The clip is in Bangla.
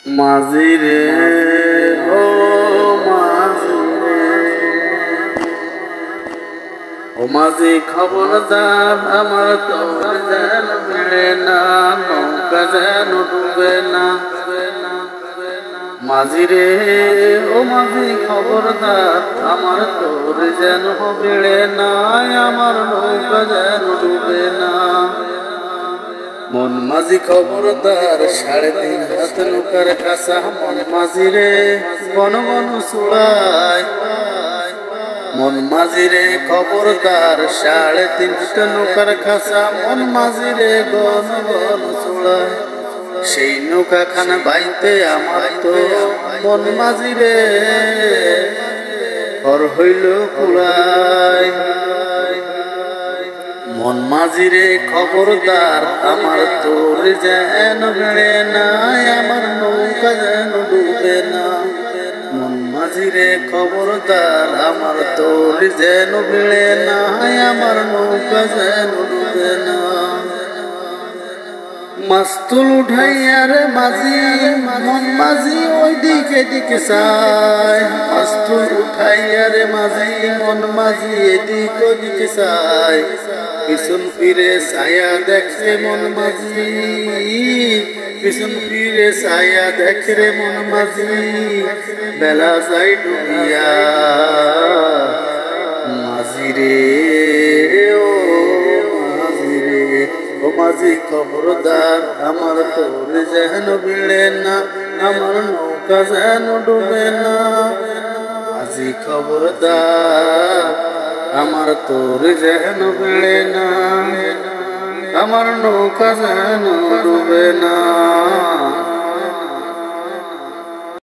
মাঝি রে ও মাঝি রে, ও মাঝি খবরদার আমার তোর যেন ভিড়ে না, নৌকা যেন ডুবে না। মাঝি রে ও মাঝি খবরদার আমার তোর যেন ভিড়ে না, আমার নৌকা যেন ডুবে না। মন মাঝি খবরদার 3.5 হাত নৌকার কাছা, মন মাঝি রে বন বন চুড়ায়। মন মাঝি রে খবরদার 3.5 নৌকার খাসা, মন মাঝি রে গন গন চুড়ায়। সেই নৌকা খানা বাইতে আমার তো মন মাঝি রে ঘর হইল কুড়ায়। মন মাঝি রে খবরদার আমার তোর যেন ভিড়ে না, আমার নৌকা যেন ডুবে না। মন মাঝি রে খবরদার আমার তোর যেন ভিড়ে না, আমার নৌকা যেন ডুবে না। মাস্তুল উঠাইয়া রে মাঝি, মন মাঝি ওই দিকে দিকে চায়। মাস্তুল উঠাইয়া রে মাঝি, মন মাঝি এদিক ওদিকে চায়। পিছন ফিরে ছায়া দেখে মন মাঝি, পিছন ফিরে ছায়া দেখে রে মন মাঝি, বেলা যাই ডুবিয়া। মাঝি রে ও মাঝি রে, ও মাঝি খবরদার আমার তোর যেন ভিড়ে না, আমার নৌকা যেন ডুবে না। মাঝি খবরদার আমার তোর যেন ভিড়ে না, আমার নৌকা যেন ডুবে না।